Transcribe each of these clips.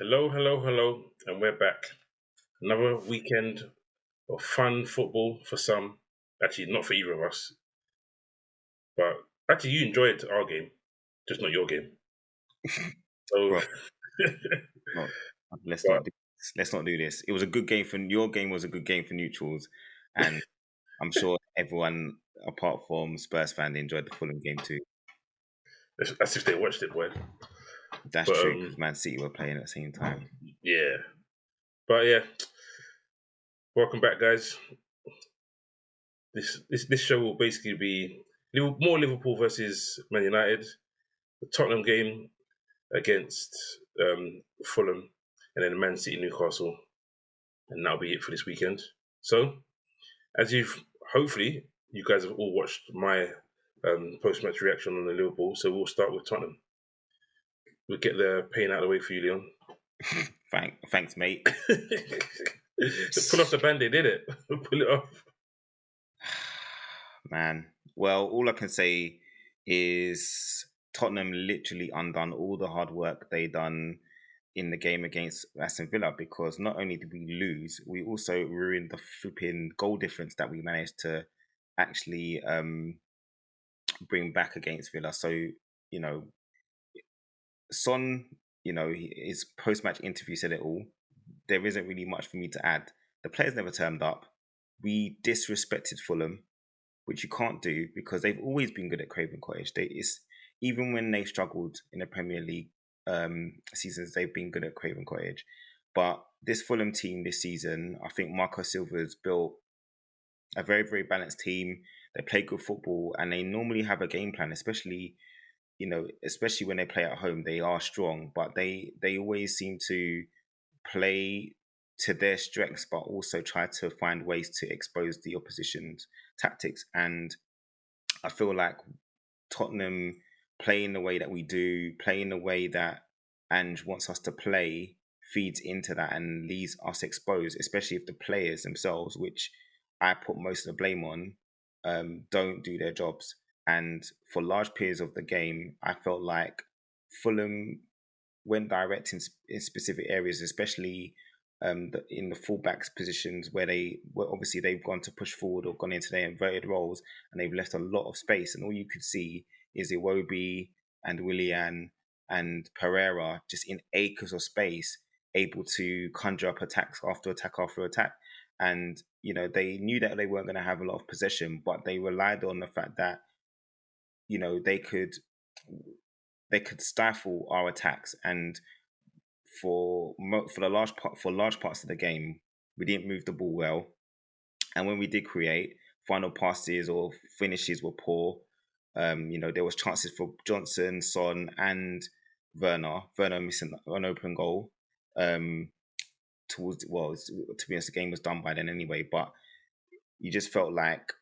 Hello, hello, hello, and we're back. Another weekend of fun football for some. Actually, not for either of us, but actually, you enjoyed our game, just not your game. So, Bro, not, let's but not do this. Let's not do this. It was a good game for your game was a good game for neutrals, and I'm sure everyone apart from Spurs fan enjoyed the Fulham game too. as if they watched it, boy. That's But true because Man City were playing at the same time. yeah, but yeah, welcome back, guys. This show will basically be more Liverpool versus Man United, the Tottenham game against Fulham, and then Man City Newcastle, and that'll be it for this weekend. So, as you've hopefully you guys have all watched my post-match reaction on the Liverpool, so we'll start with Tottenham. We'll get the pain out of the way for you, Leon. Thanks, mate. Pull off the band-aid, did it? Pull it off. Man, well, all I can say is Tottenham literally undone all the hard work they done in the game against Aston Villa because not only did we lose, we also ruined the flipping goal difference that we managed to actually bring back against Villa. So, you know, Son, his post match interview said it all. There isn't really much for me to add. The players never turned up. We disrespected Fulham, which you can't do because they've always been good at Craven Cottage. Even when they've struggled in the Premier League seasons, they've been good at Craven Cottage. But this Fulham team this season, I think Marco Silva's built a very, very balanced team. They play good football and they normally have a game plan, especially when they play at home. They are strong, but they always seem to play to their strengths, but also try to find ways to expose the opposition's tactics. And I feel like Tottenham playing the way that we do, playing the way that Ange wants us to play, feeds into that and leaves us exposed, especially if the players themselves, which I put most of the blame on, don't do their jobs. And for large periods of the game, I felt like Fulham went direct in specific areas, especially in the fullbacks positions where obviously they've gone to push forward or gone into their inverted roles and they've left a lot of space. And all you could see is Iwobi and Willian and Pereira just in acres of space, able to conjure up attacks after attack after attack. And, they knew that they weren't going to have a lot of possession, but they relied on the fact that, they could stifle our attacks. And for large parts of the game, we didn't move the ball well, and when we did create, final passes or finishes were poor. There was chances for Johnson, Son, and Werner. Werner missing an open goal. To be honest, the game was done by then anyway. But you just felt like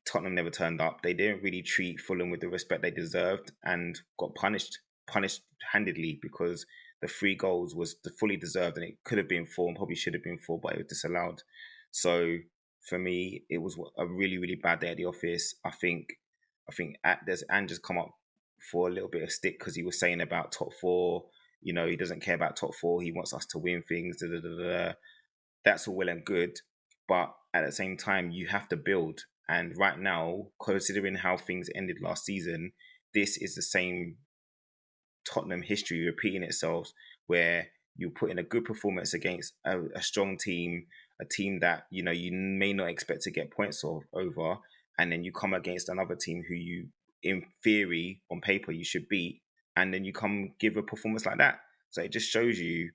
Tottenham never turned up. They didn't really treat Fulham with the respect they deserved and got punished handedly because the three goals was fully deserved and it could have been four and probably should have been four, but it was disallowed. So for me, it was a really, really bad day at the office. I think there's Andrew's come up for a little bit of stick because he was saying about top four. He doesn't care about top four. He wants us to win things. Da, da, da, da. That's all well and good, but at the same time, you have to build. And right now, considering how things ended last season, this is the same Tottenham history repeating itself, where you put in a good performance against a strong team, a team that you may not expect to get points over, and then you come against another team who you, in theory, on paper, you should beat, and then you come give a performance like that. So it just shows you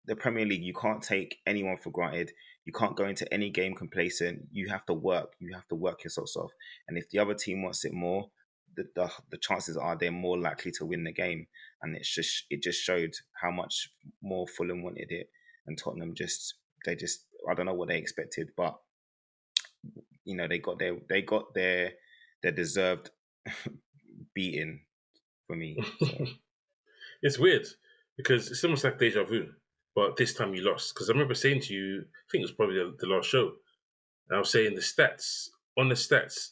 the Premier League, you can't take anyone for granted. You can't go into any game complacent. You have to work. You have to work yourself off. And if the other team wants it more, the chances are they're more likely to win the game. And it just showed how much more Fulham wanted it, and Tottenham they just I don't know what they expected, but they got their deserved beating for me. So. It's weird because it's almost like deja vu, but this time you lost. Because I remember saying to you, I think it was probably the last show, and I was saying on the stats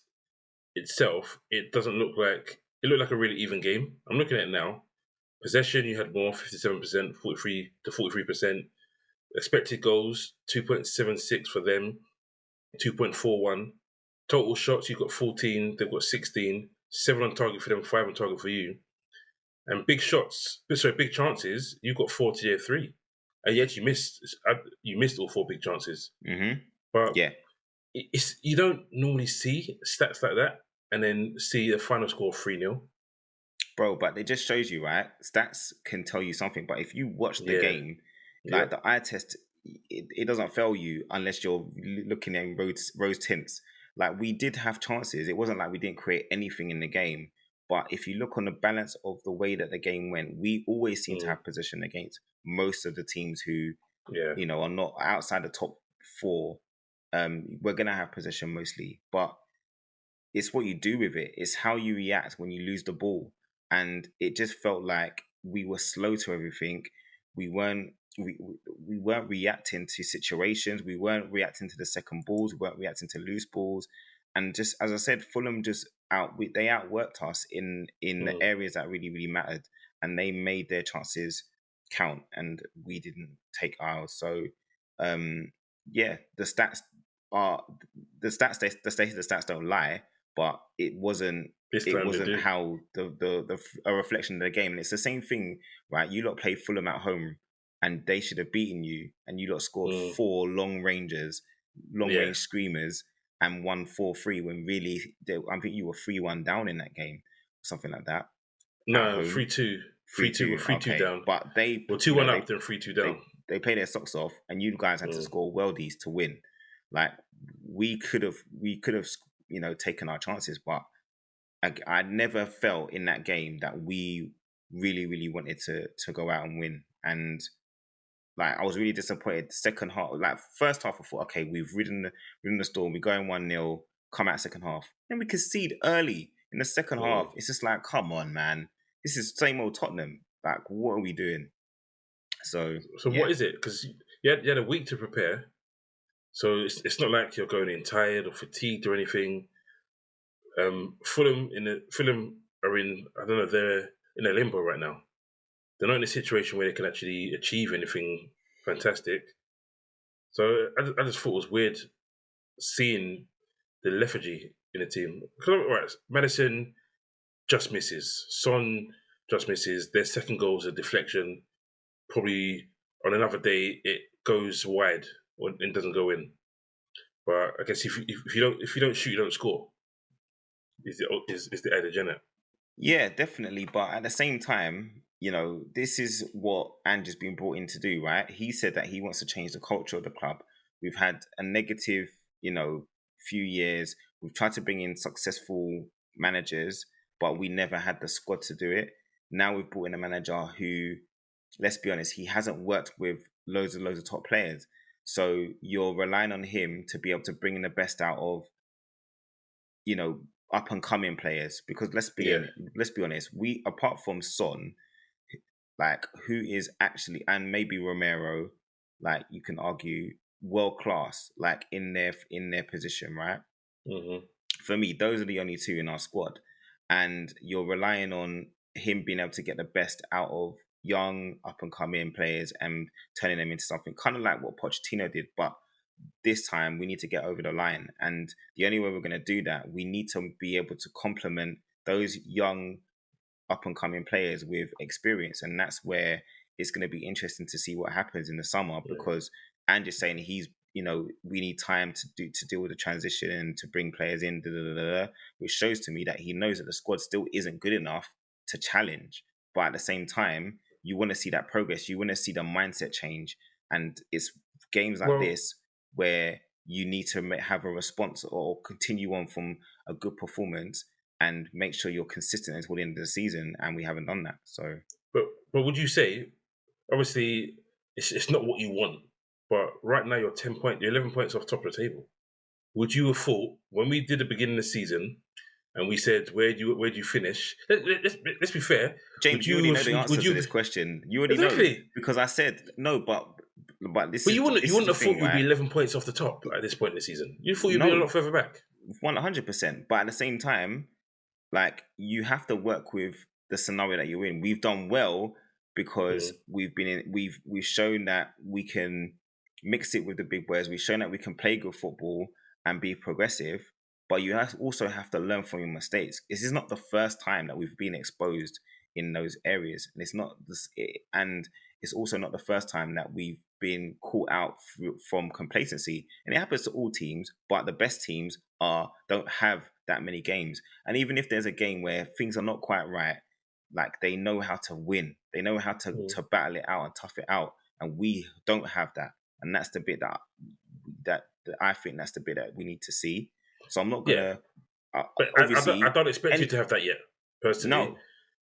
itself, it doesn't look like it looked like a really even game. I'm looking at it now. Possession, you had more, 57%, 43 to 43%. Expected goals, 2.76 for them, 2.41. Total shots, you've got 14, they've got 16. 7 on target for them, 5 on target for you. And big chances, you've got 3. And yet you missed all 4 big chances. Mm-hmm. But Yeah. you don't normally see stats like that and then see a final score 3-0. Bro, but it just shows you, right? Stats can tell you something, but if you watch the game, like the eye test, it doesn't fail you unless you're looking at rose tints. Like, we did have chances. It wasn't like we didn't create anything in the game. But if you look on the balance of the way that the game went, we always seem to have possession against most of the teams who, are not outside the top 4. We're going to have possession mostly. But it's what you do with it. It's how you react when you lose the ball. And it just felt like we were slow to everything. We weren't reacting to situations. We weren't reacting to the second balls. We weren't reacting to loose balls. And just as I said, Fulham just they outworked us in the areas that really, really mattered, and they made their chances count, and we didn't take ours. So, the stats don't lie, but it wasn't. It wasn't how a reflection of the game. And it's the same thing, right? You lot played Fulham at home, and they should have beaten you, and you lot scored 4 long-range screamers, and won 4-3 when really, I think you were 3-1 down in that game, something like that. No, 3-2. 3-2 down. But they 2-1 up, then 3-2 down. They played their socks off, and you guys had to score worldies to win. Like, we could have, taken our chances, but I never felt in that game that we really, really wanted to go out and win. And like, I was really disappointed. Second half, like first half, I thought, okay, we've ridden the storm. We're going 1-0. Come out second half, then we concede early in the second half. It's just like, come on, man. This is same old Tottenham. Like, what are we doing? So what is it? Because you had a week to prepare. So it's not like you're going in tired or fatigued or anything. Fulham are in, I don't know, they're in a limbo right now. They're not in a situation where they can actually achieve anything fantastic. So I just thought it was weird seeing the lethargy in the team. Right, Maddison just misses. Son just misses. Their second goal is a deflection. Probably on another day it goes wide and doesn't go in. But I guess if you don't shoot, you don't score. Is the adage, isn't it? Yeah, definitely. But at the same time, this is what Ange's been brought in to do, right? He said that he wants to change the culture of the club. We've had a negative, few years. We've tried to bring in successful managers, but we never had the squad to do it. Now we've brought in a manager who, let's be honest, he hasn't worked with loads of top players. So you're relying on him to be able to bring in the best out of, up and coming players. Because let's be honest, we, apart from Son, like, who is actually, and maybe Romero, like, you can argue world class, like, in their position, right? Mm-hmm. For me, those are the only 2 in our squad, and you're relying on him being able to get the best out of young up and coming players and turning them into something kind of like what Pochettino did. But this time we need to get over the line, and the only way we're going to do that, we need to be able to complement those young up and coming players with experience. And that's where it's going to be interesting to see what happens in the summer, because Andy's saying we need time to deal with the transition and to bring players in, which shows to me that he knows that the squad still isn't good enough to challenge. But at the same time, you want to see that progress. You want to see the mindset change. And it's games like this where you need to have a response or continue on from a good performance and make sure you're consistent until the end of the season. And we haven't done that. So, but would you say, obviously, it's not what you want, but right now you're 11 points off top of the table. Would you have thought, when we did the beginning of the season and we said, where do you finish? Let's be fair. James, you already know the answer to this question. You already know, because I said no, but this. But you wouldn't have thought you'd be 11 points off the top at this point in the season. You thought you'd be a lot further back. 100%. But at the same time, like, you have to work with the scenario that you're in. We've done well because we've shown that we can mix it with the big boys. We've shown that we can play good football and be progressive. But you also have to learn from your mistakes. This is not the first time that we've been exposed in those areas, and it's also not the first time that we've been caught out from complacency. And it happens to all teams, but the best teams don't have that many games. And even if there's a game where things are not quite right, like they know how to win, they know how to battle it out and tough it out, and we don't have that. And that's the bit that I think that's the bit that we need to see. So I'm not gonna. But obviously, I don't expect you to have that yet, personally. No,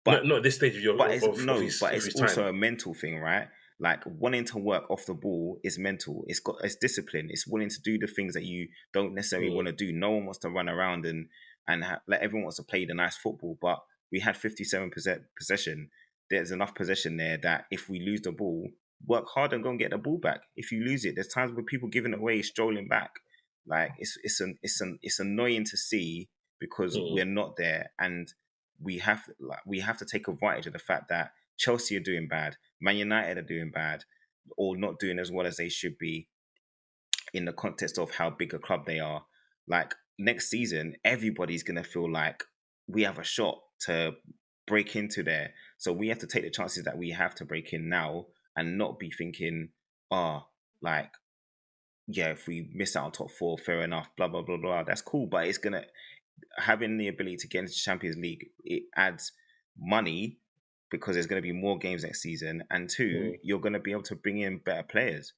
but not at this stage of your. But it's his also time. a mental thing, right? Like wanting to work off the ball is mental. It's discipline. It's willing to do the things that you don't necessarily want to do. No one wants to run around and like everyone wants to play the nice football. But we had 57% possession. There's enough possession there that if we lose the ball, work hard and go and get the ball back. If you lose it, there's times where people giving it away, strolling back. Like it's annoying to see because we're not there, and we have to take advantage of the fact that Chelsea are doing bad, Man United are doing bad, or not doing as well as they should be in the context of how big a club they are. Like next season, everybody's gonna feel like we have a shot to break into there. So we have to take the chances that we have to break in now and not be thinking, like, yeah, if we miss out on top 4, fair enough, blah, blah, blah, blah. That's cool. But it's going to, having the ability to get into the Champions League, it adds money because there's going to be more games next season. And 2, you're going to be able to bring in better players.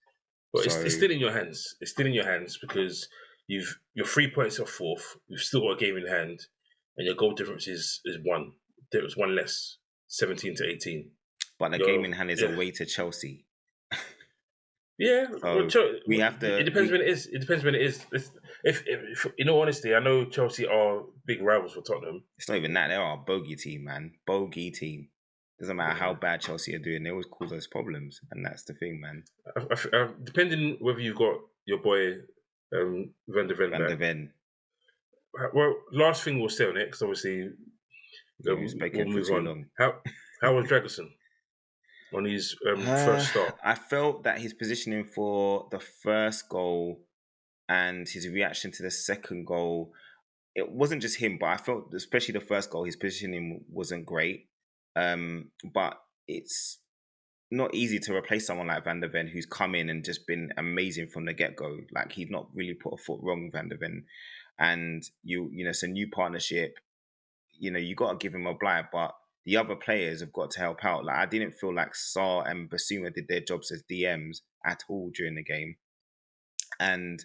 But it's still in your hands. It's still in your hands because you're 3 points off 4th. You've still got a game in hand. And your goal difference is 1. There was 1 less, 17 to 18. But the game in hand is away to Chelsea. Yeah, so we have to. It depends when it is. It depends when it is. If in all honesty, I know Chelsea are big rivals for Tottenham. It's not even that. They are a bogey team, man. Bogey team. Doesn't matter how bad Chelsea are doing, they always cause us problems, and that's the thing, man. Depending whether you've got your boy Van der Ven. Well, last thing we'll say on it, because obviously we'll move on. Long. How was Dragusin on his first start? I felt that his positioning for the first goal and his reaction to the second goal, it wasn't just him, but I felt, especially the first goal, his positioning wasn't great. But it's not easy to replace someone like Van der Ven, who's come in and just been amazing from the get-go. Like, he's not really put a foot wrong, Van der Ven. And, you know, it's a new partnership. You know, you got to give him a blight, but the other players have got to help out. Like, I didn't feel like Sarr and Basuma did their jobs as DMs at all during the game. And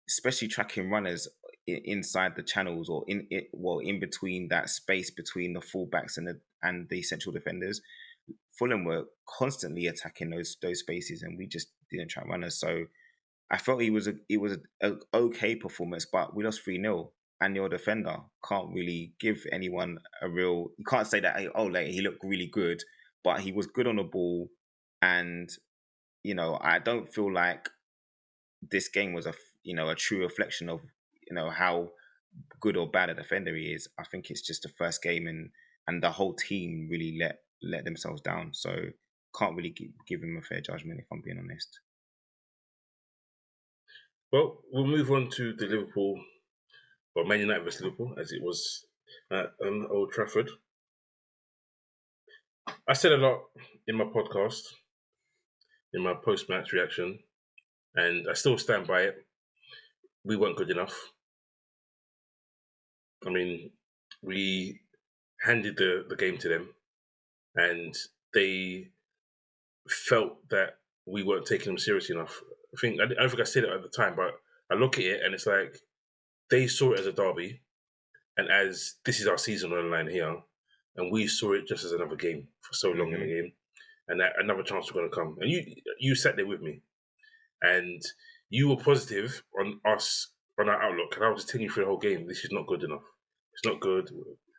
especially tracking runners inside the channels or in between that space between the fullbacks and the central defenders. Fulham were constantly attacking those spaces, and we just didn't track runners. So I felt it was an okay performance, but we lost 3-0. And your defender can't really give anyone a real. You can't say that he looked really good, but he was good on the ball. And you know, I don't feel like this game was a true reflection of how good or bad a defender he is. I think it's just the first game, and the whole team really let themselves down. So can't really give him a fair judgment, if I'm being honest. Well, we'll move on to the Liverpool, or Man United vs Liverpool, as it was at Old Trafford. I said a lot in my podcast, in my post-match reaction, and I still stand by it. We weren't good enough. I mean, we handed the game to them, and they felt that we weren't taking them seriously enough. I don't think I said it at the time, but I look at it and it's like they saw it as a derby, and as this is our season on the line here, and we saw it just as another game for so long in the game, and that another chance was going to come. And you sat there with me, and you were positive on us, on our outlook, and I was just telling you through the whole game, this is not good enough. It's not good.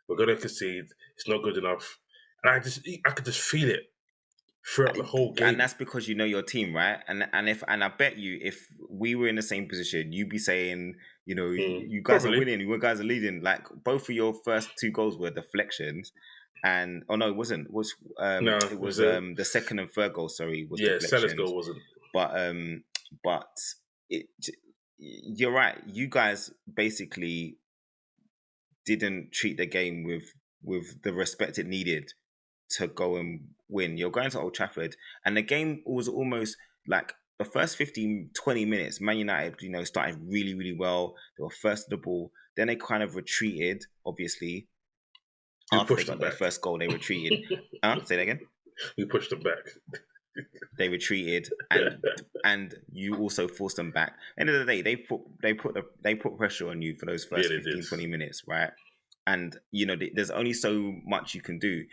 We're going to concede. It's not good enough. And I could just feel it throughout the whole game. And that's because you know your team, right? And I bet you, if we were in the same position, you'd be saying, you guys are winning, you guys are leading. Like, both of your first 2 goals were deflections. and no, it wasn't. No, It was a, the second and third goal. Sorry, was Salah's deflections. goal wasn't. But it. You're right. You guys basically didn't treat the game with the respect it needed to go and win. You're going to Old Trafford, and the game was almost like the first 15, 20 minutes. Man United, started really, really well. They were first to the ball. Then they kind of retreated, obviously. We After they pushed got them their back. first goal, they retreated. Say that again? We pushed them back. They retreated, and you also forced them back. End of the day, they put pressure on you for those first 15, 20 minutes, right? And there's only so much you can do.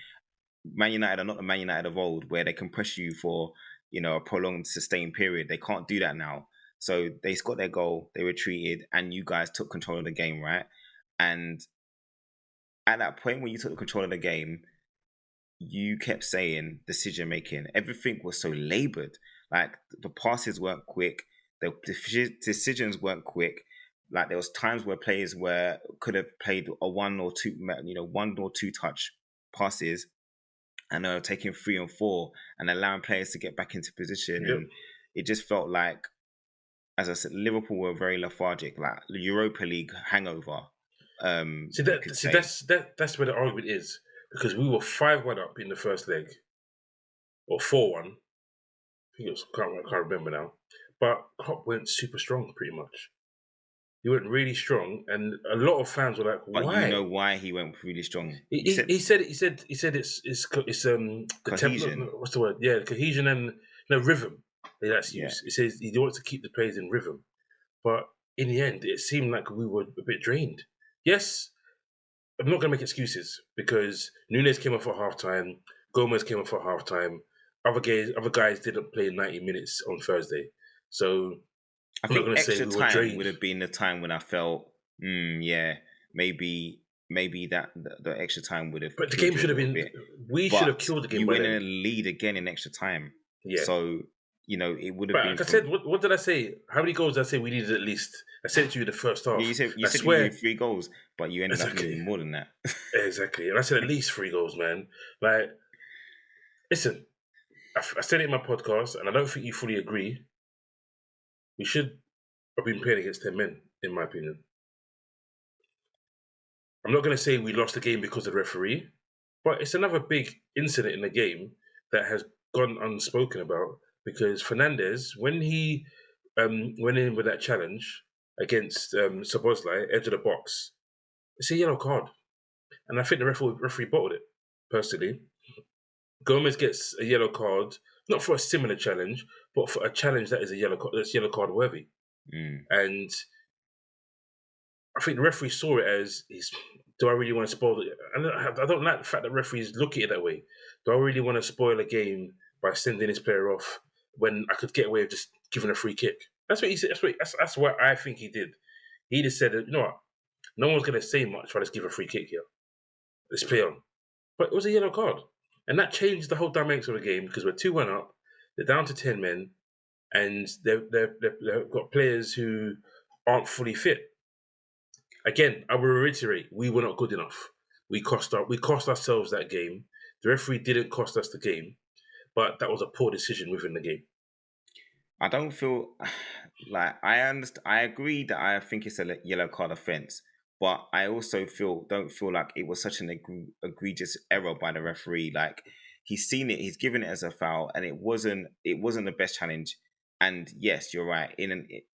Man United are not the Man United of old, where they can press you for a prolonged, sustained period. They can't do that now. So they got their goal, they retreated, and you guys took control of the game, right? And at that point when you took the control of the game, you kept saying decision making. Everything was so labored. Like the passes weren't quick, the decisions weren't quick. Like there was times where players could have played a one or two touch passes, and they were taking 3 and 4 and allowing players to get back into position. Yep. And it just felt like, as I said, Liverpool were very lethargic, like the Europa League hangover. That's where the argument is, because we were 5-1 up in the first leg, or 4-1. I think it was, I can't remember now. But Klopp went super strong, pretty much. He went really strong, and a lot of fans were like, "Why?" But you know why he went really strong? He said it's cohesion. what's the word? Yeah, cohesion and rhythm. That's used. It says he wants to keep the players in rhythm, but in the end, it seemed like we were a bit drained. Yes, I'm not going to make excuses, because Nunes came off at halftime, Gomez came off at halftime. Other guys didn't play 90 minutes on Thursday, so I think extra time would have been the time when I felt, maybe that the extra time would have. But the game should have been. We should have killed the game. You went in a lead again in extra time. Yeah. So it would have been. Like I said, what did I say? How many goals did I say we needed at least? I said it to you in the first half. Yeah, you said you needed 3 goals, but you ended up needing more than that. Exactly, and I said at least 3 goals, man. Like, listen, I said it in my podcast, and I don't think you fully agree. We should have been playing against 10 men, in my opinion. I'm not going to say we lost the game because of the referee, but it's another big incident in the game that has gone unspoken about, because Fernandes, when he went in with that challenge against Szoboszlai, edge of the box, it's a yellow card. And I think the referee bottled it, personally. Gomez gets a yellow card, not for a similar challenge, but for a challenge that is that's yellow card worthy. And I think the referee saw it as, do I really want to spoil it? I don't like the fact that referees look at it that way. Do I really want to spoil a game by sending this player off when I could get away with just giving a free kick? That's what he said. That's what I think he did. He just said, you know what? No one's going to say much if I just give a free kick here. Let's play on. But it was a yellow card. And that changed the whole dynamics of the game, because we're 2-1 up, they're down to 10 men, and they've got players who aren't fully fit. Again, I will reiterate, we were not good enough. We cost ourselves that game. The referee didn't cost us the game, but that was a poor decision within the game. I don't feel like I understand. I agree that I think it's a yellow card offence, but I also don't feel like it was such an egregious error by the referee. Like, he's seen it, he's given it as a foul, and it wasn't the best challenge. And yes, you're right.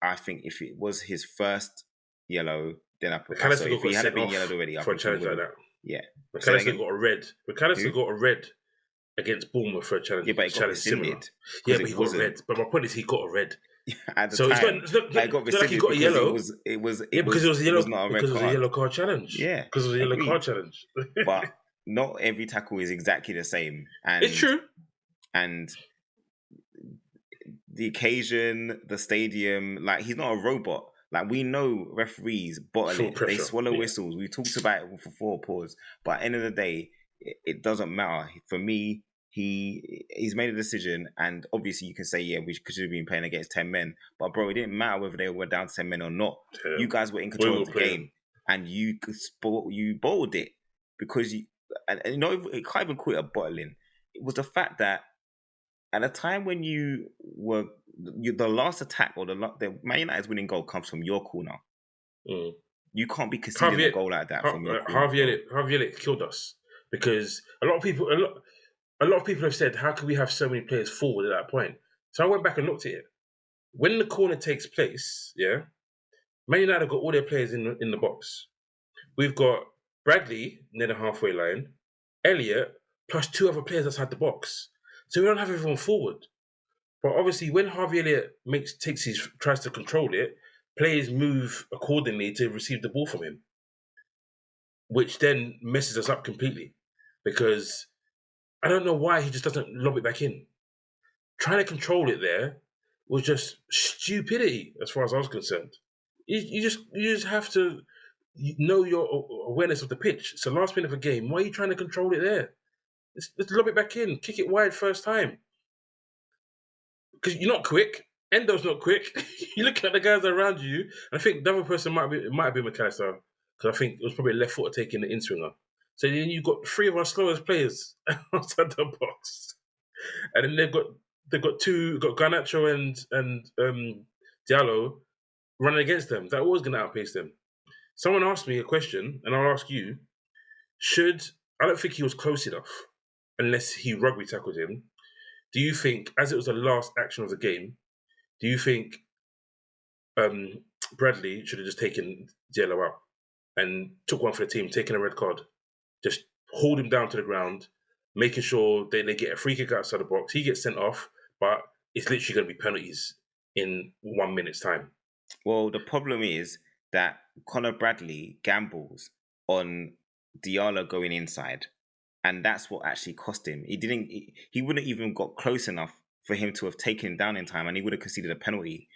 I think if it was his first yellow, then I put. So if he hadn't been yellowed already, for a challenge like that, yeah. McAllister got a red. McAllister got a red against Bournemouth for a challenge. Yeah, but it got rescinded. Yeah, but he got a red. But my point is, he got a red. At the time, it's not got like he got a yellow. Because it was a yellow card challenge. Yeah, because it was a yellow card challenge. But not every tackle is exactly the same. And it's true. And the occasion, the stadium, like, he's not a robot. Like, we know referees bottle it. They swallow whistles. We talked about it for 4 pause. But at the end of the day, it doesn't matter. For me, he's made a decision, and obviously you can say, yeah, we should have been playing against 10 men. But bro, it didn't matter whether they were down to 10 men or not. Yeah. You guys were in control of the game, and you bottled it, because and it can't even call it a bottling. It was the fact that at a time when the last attack or the Man United's winning goal comes from your corner. Mm. You can't be conceding a goal like that from your corner. Javier killed us because a lot of people have said, how can we have so many players forward at that point? So I went back and looked at it. When the corner takes place, yeah, Man United have got all their players in the box. We've got Bradley near the halfway line, Elliott, plus 2 other players outside the box. So we don't have everyone forward. But obviously, when Harvey Elliott tries to control it, players move accordingly to receive the ball from him, which then messes us up completely. Because I don't know why he just doesn't lob it back in. Trying to control it there was just stupidity, as far as I was concerned. You just have to know your awareness of the pitch. It's the last minute of a game. Why are you trying to control it there? Let's lob it back in. Kick it wide first time. Because you're not quick. Endo's not quick. You're looking at the guys around you. And I think the other person might have been McAllister. Because I think it was probably a left footer taking the in-swinger. So then you've got 3 of our slowest players outside the box. And then they've got Garnacho and Diallo running against them. They're always going to outpace them. Someone asked me a question, and I'll ask you: I don't think he was close enough, unless he rugby tackled him. Do you think, as it was the last action of the game, do you think Bradley should have just taken Diallo out and took one for the team, taking a red card, just hold him down to the ground, making sure they get a free kick outside the box. He gets sent off, but it's literally going to be penalties in 1 minute's time. Well, the problem is that Conor Bradley gambles on Diallo going inside, and that's what actually cost him. He wouldn't even got close enough for him to have taken him down in time, and he would have conceded a penalty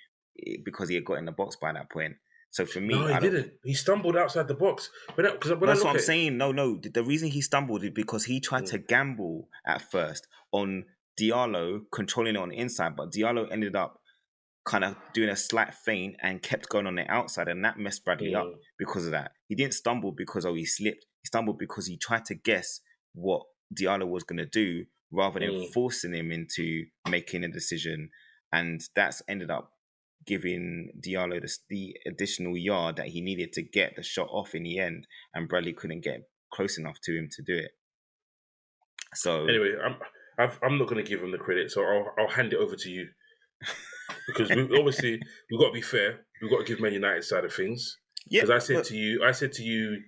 because he had got in the box by that point. So for me, no, he didn't. He stumbled outside the box. That's what I'm saying. No. The reason he stumbled is because he tried to gamble at first on Diallo controlling it on the inside, but Diallo ended up kind of doing a slight feint and kept going on the outside, and that messed Bradley up because of that. He didn't stumble because he slipped. He stumbled because he tried to guess what Diallo was going to do rather than forcing him into making a decision, and that's ended up giving Diallo the additional yard that he needed to get the shot off in the end, and Bradley couldn't get close enough to him to do it. So anyway, I'm not going to give him the credit, so I'll hand it over to you. Because we've got to be fair. We've got to give Man United side of things. Because I said to you,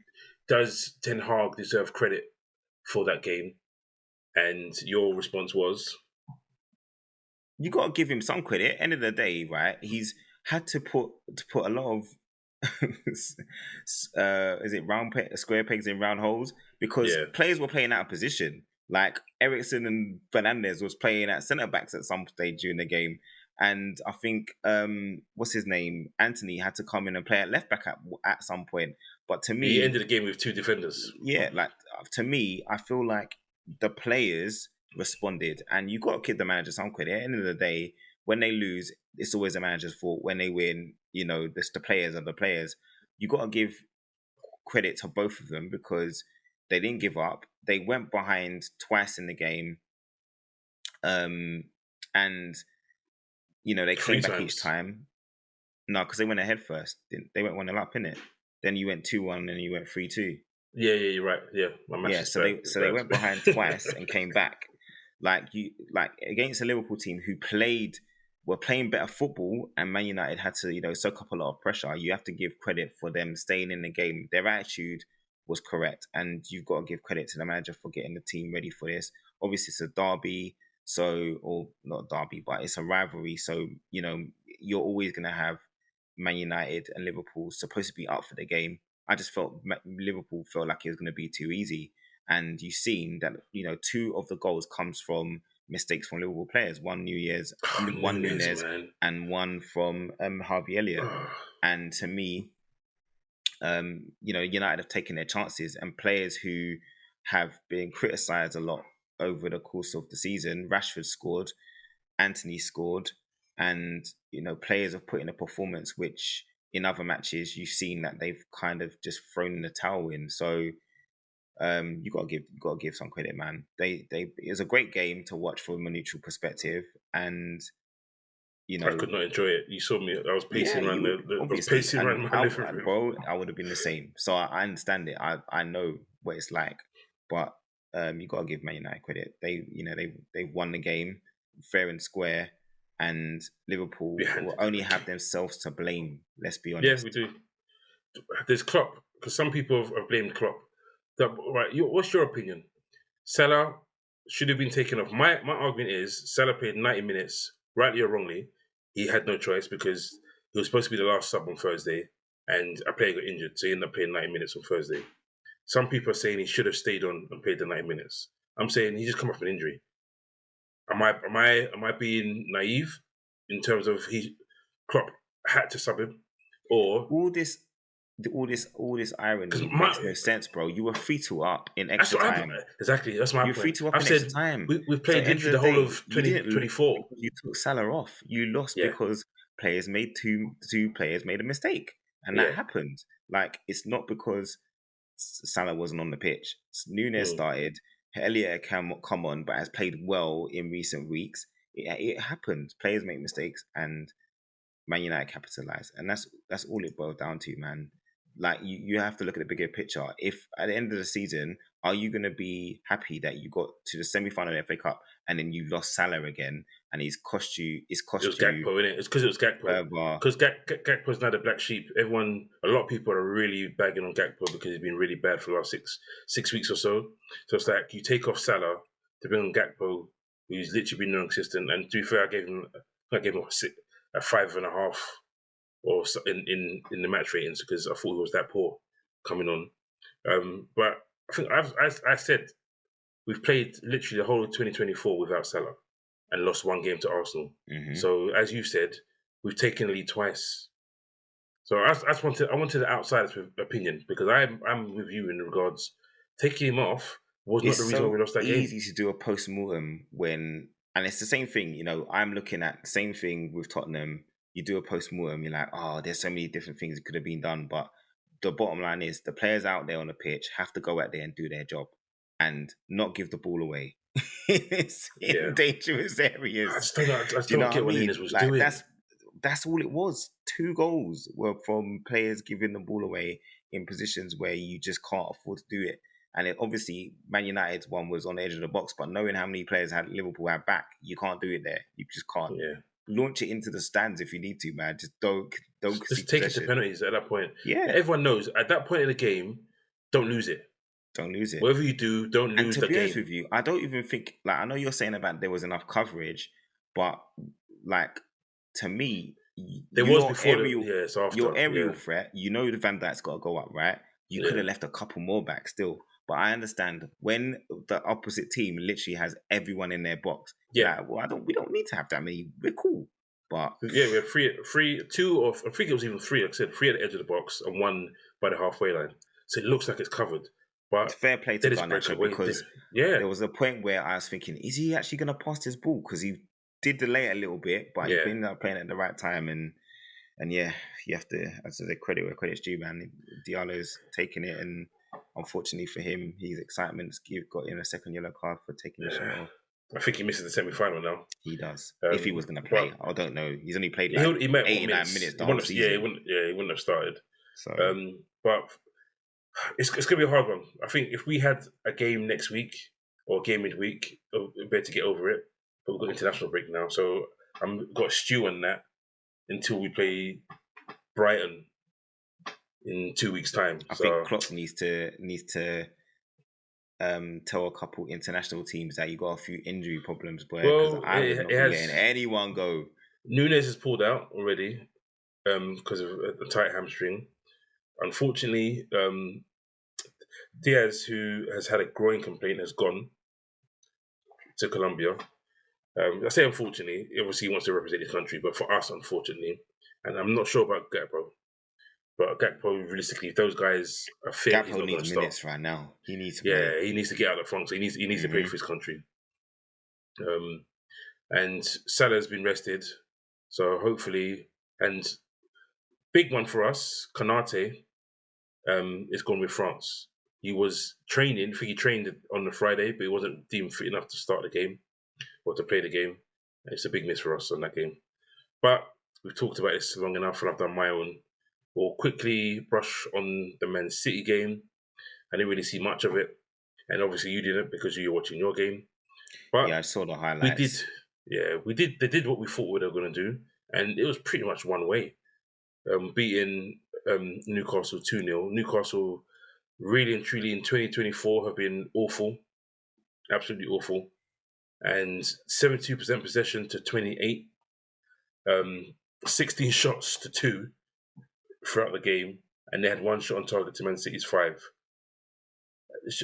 does Ten Hag deserve credit for that game? And your response was, you got to give him some credit. End of the day, right? He's had to put a lot of square pegs in round holes, because players were playing out of position. Like Ericsson and Fernandes was playing at centre backs at some stage during the game. And I think, what's his name? Anthony had to come in and play at left back at some point. But to me, he ended the game with 2 defenders. Yeah, like to me, I feel like the players responded, and you got to give the manager some credit. At the end of the day, when they lose, it's always the manager's fault. When they win, the players are the players. You got to give credit to both of them because they didn't give up. They went behind twice in the game, and they came back each time. No, because they went ahead first. They went 1-0 up, innit? Then you went 2-1, and you went 3-2. Yeah, you're right. Yeah, so they went behind twice and came back. Like against a Liverpool team who were playing better football, and Man United had to soak up a lot of pressure. You have to give credit for them staying in the game. Their attitude was correct, and you've got to give credit to the manager for getting the team ready for this. Obviously, it's a derby. Or not derby, but it's a rivalry. So, you're always going to have Man United and Liverpool supposed to be up for the game. I just felt Liverpool felt like it was going to be too easy. And you've seen that, 2 of the goals comes from mistakes from Liverpool players. One Nunez, and one from Harvey Elliott. And to me, United have taken their chances, and players who have been criticised a lot over the course of the season. Rashford scored, Anthony scored, and players have put in a performance which in other matches you've seen that they've kind of just thrown in the towel in. So You gotta give some credit, man. It was a great game to watch from a neutral perspective, and I could not enjoy it. You saw me. I was pacing around I was pacing around my living room. Bro, I would have been the same. So I understand it. I know what it's like, but you gotta give Man United credit. They won the game fair and square, and Liverpool will only have themselves to blame. Let's be honest. Yeah, we do. There's Klopp, because some people have blamed Klopp. Right, what's your opinion? Salah should have been taken off. My argument is Salah played 90 minutes, rightly or wrongly. He had no choice because he was supposed to be the last sub on Thursday, and a player got injured, so he ended up playing 90 minutes on Thursday. Some people are saying he should have stayed on and played the 90 minutes. I'm saying he just come off an injury. Am I being naive in terms of Klopp had to sub him, or all this irony makes no sense, bro. You were 3-2 up in extra time. Exactly, that's my point. You were 3-2 up in extra time. We've played literally the whole of 2024. You took Salah off. You lost because players made two players made a mistake, and that happened. Like, it's not because Salah wasn't on the pitch. Nunes started. Elliott can come on, but has played well in recent weeks. It happened. Players make mistakes, and Man United capitalize, and that's all it boils down to, man. Like, you have to look at the bigger picture. If at the end of the season, are you going to be happy that you got to the semi-final of the FA Cup and then you lost Salah again, and it cost you? It was Gakpo, innit? It's because it was Gakpo. Because Gakpo's now the black sheep. A lot of people are really bagging on Gakpo because he's been really bad for the last six weeks or so. So it's like you take off Salah to bring on Gakpo, who's literally been non-existent. And to be fair, I gave him a 5.5. Or in the match ratings because I thought he was that poor coming on. But I think I said we've played literally the whole of 2024 without Salah and lost one game to Arsenal. Mm-hmm. So as you said, we've taken the lead twice. So I wanted the outsider's opinion because I'm with you in regards taking him off was not the reason why we lost that game. It's easy to do a post-mortem and it's the same thing. I'm looking at the same thing with Tottenham. You do a post-mortem, you're like, oh, there's so many different things that could have been done. But the bottom line is the players out there on the pitch have to go out there and do their job and not give the ball away. It's in dangerous areas. I just don't get what Nunes was doing. That's all it was. 2 goals were from players giving the ball away in positions where you just can't afford to do it. And obviously, Man United's one was on the edge of the box, but knowing how many players Liverpool had back, you can't do it there. You just can't. Yeah. Launch it into the stands if you need to, man. Just don't just take it to penalties at that point. Yeah. Everyone knows at that point in the game, don't lose it. Don't lose it. Whatever you do, don't lose the game. And to be honest with you, I don't even think, I know you're saying about there was enough coverage, but to me, there was before your aerial threat, the Van Dijk's got to go up, right? You could have left a couple more back still. But I understand when the opposite team literally has everyone in their box. Yeah, we don't need to have that many. We're cool. But we have two, or I think it was even 3. Like I said, 3 at the edge of the box and 1 by the halfway line. So it looks like it's covered. But it's fair play to Garnacho because there was a point where I was thinking, is he actually going to pass his ball? Because he did delay it a little bit, but he ended up playing at the right time. And you have to, as I said, credit where credit's due, man. Diallo's taking it, and unfortunately for him, his excitement's got in a second yellow card for taking the shot off. I think he misses the semi-final now. He does. If he was going to play, I don't know. He's only played 89 minutes the whole season. He wouldn't have started. So, but it's going to be a hard one. I think if we had a game next week or a game midweek, we'd better get over it. But we've got international break now, so I've got a stew on that until we play Brighton in 2 weeks' time. I think Klopp needs to tell a couple international teams that you got a few injury problems, boy. Because I'm not letting anyone go. Nunes has pulled out already because of a tight hamstring. Unfortunately, Diaz, who has had a groin complaint, has gone to Colombia. I say unfortunately, obviously he wants to represent his country, but for us, unfortunately, and I'm not sure about Gakpo. But Gakpo, realistically, if those guys are fit, Gakpo needs minutes right now. He needs to play. He needs to get out of the front. So he needs to play for his country. And Salah's been rested, so hopefully, and big one for us, Konate is gone with France. he was training. I think he trained on the Friday, but he wasn't deemed fit enough to start the game or to play the game. It's a big miss for us on that game. But we've talked about this long enough, and I've done my own. We'll quickly brush on the Man City game. I didn't really see much of it, and obviously you didn't because you were watching your game. But Yeah, I saw the we highlights. did. Yeah, we did. They did what we thought they were going to do, and it was pretty much one way. Beating Newcastle 2-0. Newcastle really and truly in 2024 have been awful, absolutely awful. And 72% possession to 28, 16 shots to 2 throughout the game, and they had one shot on target to Man City's 5.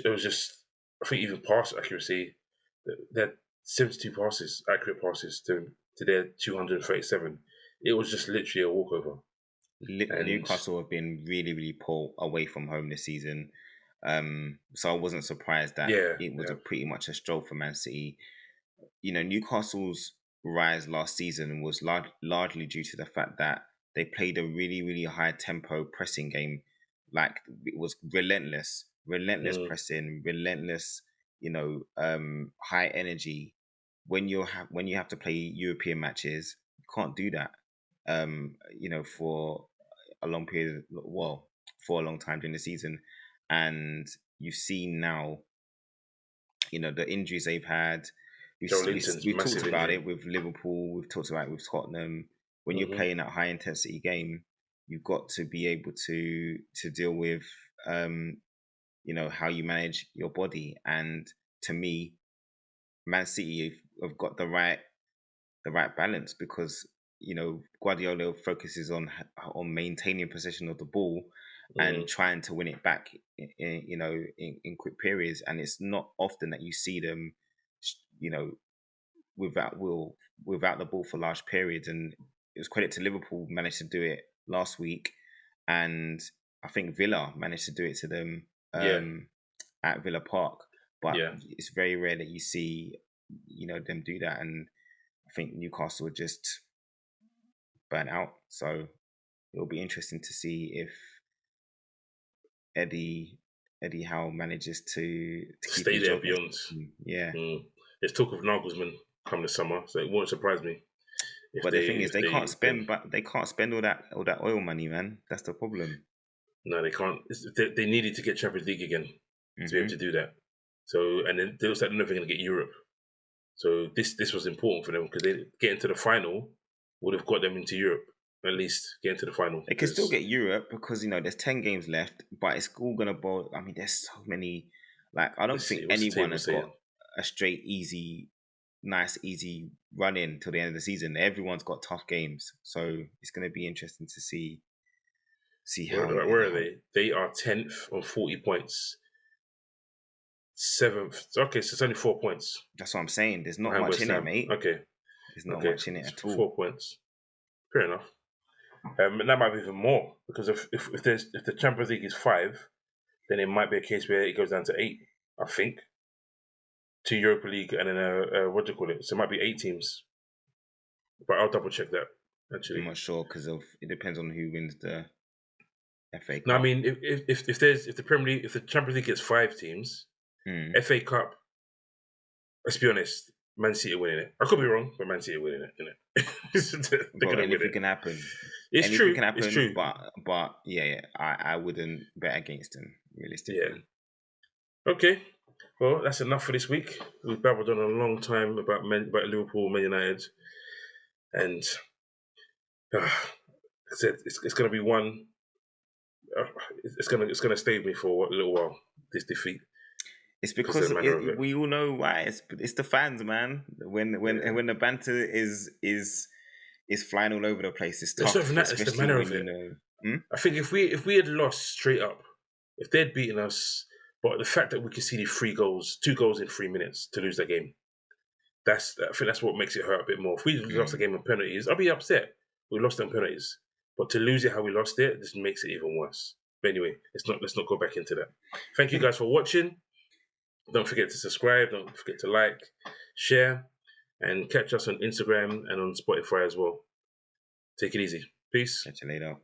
It was just, I think even pass accuracy, they had 72 passes, accurate passes to their 237. It was just literally a walkover. And Newcastle have been really, really poor away from home this season. So I wasn't surprised that it was pretty much a stroll for Man City. You know, Newcastle's rise last season was largely due to the fact that they played a really, really high tempo pressing game. Like, it was relentless pressing, relentless, high energy. When you have to play European matches, you can't do that. For a long period, for a long time during the season, and you've seen now, the injuries they've had. We've talked about it with Liverpool. We've talked about it with Tottenham. When you're playing that high intensity game, you've got to be able to deal with, how you manage your body. And to me, Man City have got the right balance, because Guardiola focuses on maintaining possession of the ball and trying to win it back in quick periods. And it's not often that you see them without the ball for large periods. And it was credit to Liverpool managed to do it last week, and I think Villa managed to do it to them at Villa Park. But it's very rare that you see them do that, and I think Newcastle were just burnt out. So it'll be interesting to see if Eddie Howe manages to keep stay there beyond. There's talk of Nagelsmann come this summer, so it won't surprise me. But the thing is, they can't spend all that oil money, man. That's the problem. No, they can't. They needed to get Champions League again to be able to do that. So, and then they also never going to get Europe. So this was important for them, because they getting to the final would have got them into Europe. At least get into the final. They can still get Europe, because there's 10 games left, but it's all gonna boil. I mean, there's so many. Like, I don't think anyone has got a straight, nice, easy run in till the end of the season. Everyone's got tough games, so it's gonna be interesting to see how. Where are they? They are 10th on 40 points. 7th. Okay, so it's only 4 points. That's what I'm saying. There's not much in it, mate. Okay. There's not much in it at all. 4 points. Fair enough. And that might be even more, because if the Champions League is 5, then it might be a case where it goes down to 8. I think 2 Europa League and then what do you call it? So it might be 8 teams. But I'll double check that. Actually, I'm not sure, because it depends on who wins the FA Cup. No, I mean if the Premier League, if the Champions League gets 5 teams, FA Cup. Let's be honest. Man City winning it. I could be wrong, but Man City winning it, innit? Anything can happen. It's true. But I wouldn't bet against him, realistically. Yeah. Okay. Well, that's enough for this week. We've babbled on a long time about Liverpool, Man United, and I said it's going to be one. It's going to stay with me for a little while. This defeat. It's because we all know why. It's the fans, man. When the banter is flying all over the place, it's tough. It's the manner of it. I think if we had lost straight up, if they'd beaten us, but the fact that we could see the 2 goals in 3 minutes to lose that game, I think that's what makes it hurt a bit more. If we lost the game on penalties, I'd be upset. We lost on penalties, but to lose it how we lost it just makes it even worse. But anyway, let's not go back into that. Thank you guys for watching. Don't forget to subscribe. Don't forget to like, share, and catch us on Instagram and on Spotify as well. Take it easy. Peace. Catch you later.